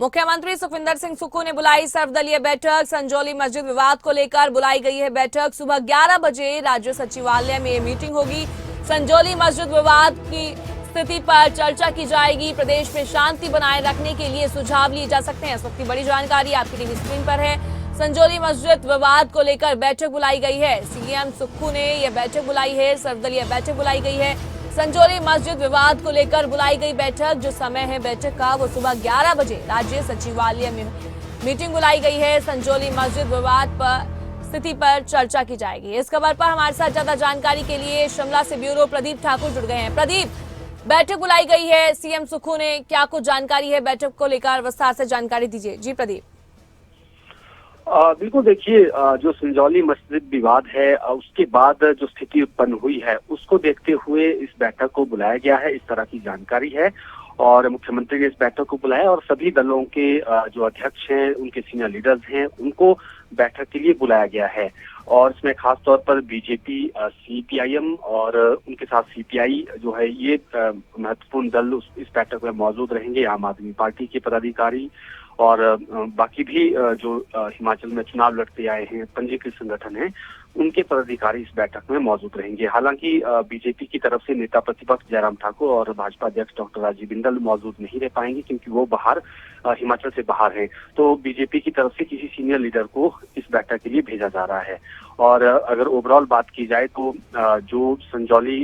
मुख्यमंत्री सुखविंदर सिंह सुक्खू ने बुलाई सर्वदलीय बैठक। संजौली मस्जिद विवाद को लेकर बुलाई गई है बैठक। सुबह 11 बजे राज्य सचिवालय में मीटिंग होगी। संजौली मस्जिद विवाद की स्थिति पर चर्चा की जाएगी। प्रदेश में शांति बनाए रखने के लिए सुझाव लिए जा सकते हैं। इस वक्त की बड़ी जानकारी आपकी टीवी स्क्रीन पर है। संजौली मस्जिद विवाद को लेकर बैठक बुलाई गई है। सीएम सुक्खू ने यह बैठक बुलाई है, सर्वदलीय बैठक बुलाई गई है। संजौली मस्जिद विवाद को लेकर बुलाई गई बैठक। जो समय है बैठक का वो सुबह 11 बजे राज्य सचिवालय में मीटिंग बुलाई गई है। संजौली मस्जिद विवाद पर स्थिति पर चर्चा की जाएगी। इस खबर पर हमारे साथ ज्यादा जानकारी के लिए शिमला से ब्यूरो प्रदीप ठाकुर जुड़ गए हैं। प्रदीप, बैठक बुलाई गई है, सीएम सुक्खू ने क्या कुछ जानकारी है बैठक को लेकर, विस्तार से जानकारी दीजिए। जी प्रदीप। बिल्कुल, देखिए, जो संजौली मस्जिद विवाद है उसके बाद जो स्थिति उत्पन्न हुई है उसको देखते हुए इस बैठक को बुलाया गया है, इस तरह की जानकारी है। और मुख्यमंत्री ने इस बैठक को बुलाया और सभी दलों के जो अध्यक्ष हैं, उनके सीनियर लीडर्स हैं, उनको बैठक के लिए बुलाया गया है। और इसमें खास तौर पर बीजेपी, सीपीआईएम और उनके साथ सीपीआई जो है, ये महत्वपूर्ण दल इस बैठक में मौजूद रहेंगे। आम आदमी पार्टी के पदाधिकारी और बाकी भी जो हिमाचल में चुनाव लड़ते आए हैं, पंजीकृत संगठन हैं, उनके पदाधिकारी इस बैठक में मौजूद रहेंगे। हालांकि बीजेपी की तरफ से नेता प्रतिपक्ष जयराम ठाकुर और भाजपा अध्यक्ष डॉक्टर राजीव बिंदल मौजूद नहीं रह पाएंगे क्योंकि वो हिमाचल से बाहर हैं। तो बीजेपी की तरफ से किसी सीनियर लीडर को इस बैठक के लिए भेजा जा रहा है। और अगर ओवरऑल बात की जाए तो जो संजौली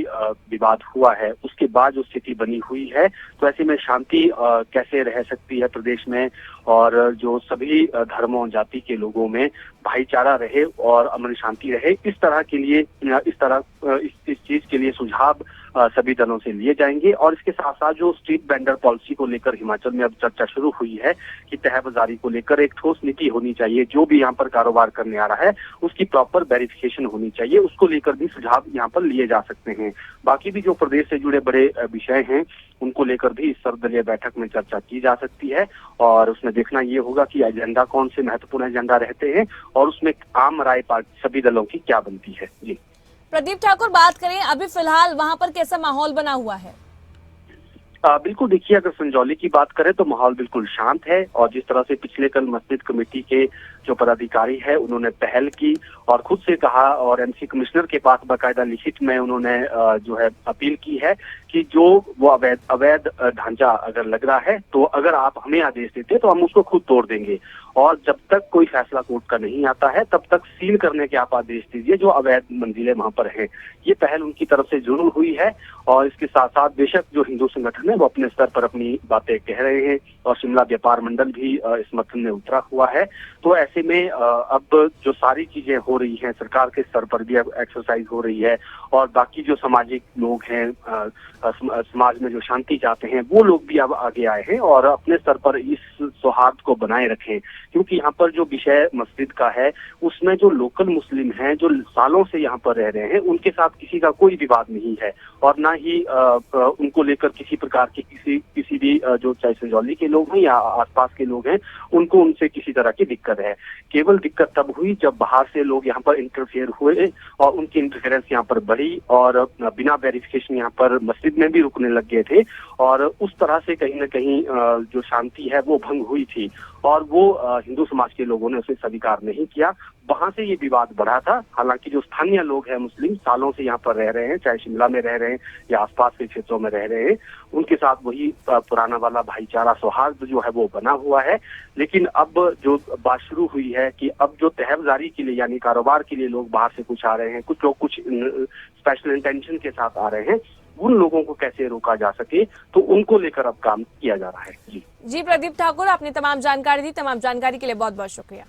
विवाद हुआ है उसके बाद जो स्थिति बनी हुई है, तो ऐसे में शांति कैसे रह सकती है प्रदेश में, और जो सभी धर्मों जाति के लोगों में भाईचारा रहे और अमन शांति रहे, इस तरह के लिए इस चीज के लिए सुझाव सभी दलों से लिए जाएंगे। और इसके साथ साथ जो स्ट्रीट वेंडर पॉलिसी को लेकर हिमाचल में अब चर्चा शुरू हुई है कि तह बाजारी को लेकर एक ठोस नीति होनी चाहिए। जो भी यहाँ पर कारोबार करने आ रहा है उसकी प्रॉपर वेरिफिकेशन होनी चाहिए, उसको लेकर भी सुझाव यहाँ पर लिए जा सकते हैं। बाकी भी जो प्रदेश से जुड़े बड़े विषय हैं उनको लेकर भी इस सर्वदलीय बैठक में चर्चा की जा सकती है। और उसमें देखना ये होगा कि एजेंडा कौन से महत्वपूर्ण एजेंडा रहते हैं और उसमें आम राय सभी दलों की क्या बनती है। जी प्रदीप ठाकुर, बात करें अभी फिलहाल वहां पर कैसा माहौल बना हुआ है? बिल्कुल, देखिए, अगर संजौली की बात करें तो माहौल बिल्कुल शांत है। और जिस तरह से पिछले कल मस्जिद कमेटी के जो पदाधिकारी है उन्होंने पहल की और खुद से कहा और एमसी कमिश्नर के पास बाकायदा लिखित में उन्होंने जो है अपील की है कि जो वो अवैध ढांचा अगर लग रहा है तो अगर आप हमें आदेश देते तो हम उसको खुद तोड़ देंगे। और जब तक कोई फैसला कोर्ट का नहीं आता है तब तक सील करने के आप आदेश दीजिए जो अवैध मंजिलें वहां पर हैं। ये पहल उनकी तरफ से जरूर हुई है। और इसके साथ साथ बेशक जो हिंदू संगठन है वो अपने स्तर पर अपनी बातें कह रहे हैं और शिमला व्यापार मंडल भी इस समर्थन में उतरा हुआ है। तो ऐसे में अब जो सारी चीजें हो रही हैं, सरकार के स्तर पर भी अब एक्सरसाइज हो रही है और बाकी जो सामाजिक लोग हैं, समाज में जो शांति चाहते हैं, वो लोग भी अब आगे आए हैं और अपने स्तर पर इस सौहार्द को बनाए रखें। क्योंकि यहाँ पर जो विषय मस्जिद का है उसमें जो लोकल मुस्लिम हैं, जो सालों से यहाँ पर रह रहे हैं, उनके साथ किसी का कोई विवाद नहीं है और ना ही उनको लेकर किसी प्रकार की किसी भी जो चाहे संजौली के लोग हैं या आसपास के लोग हैं, उनको उनसे किसी तरह की दिक्कत है। केवल दिक्कत तब हुई जब बाहर से लोग यहाँ पर इंटरफेयर हुए और उनकी इंटरफेरेंस यहाँ पर बढ़ी और बिना वेरिफिकेशन यहाँ पर मस्जिद में भी रुकने लग गए थे और उस तरह से कहीं ना कहीं जो शांति है वो भंग हुई थी और वो हिंदू समाज के लोगों ने उसे स्वीकार नहीं किया। वहां से ये विवाद बढ़ा था। हालांकि जो स्थानीय लोग हैं मुस्लिम, सालों से यहाँ पर रह रहे हैं, चाहे शिमला में रह रहे हैं या आसपास के क्षेत्रों में रह रहे हैं, उनके साथ वही पुराना वाला भाईचारा सौहार्द जो है वो बना हुआ है। लेकिन अब जो बात शुरू हुई है कि अब जो तहबाजारी के लिए यानी कारोबार के लिए लोग बाहर से कुछ आ रहे हैं, कुछ लोग कुछ स्पेशल इंटेंशन के साथ आ रहे हैं, उन लोगों को कैसे रोका जा सके, तो उनको लेकर अब काम किया जा रहा है। जी प्रदीप ठाकुर, आपने तमाम जानकारी दी। तमाम जानकारी के लिए बहुत बहुत शुक्रिया।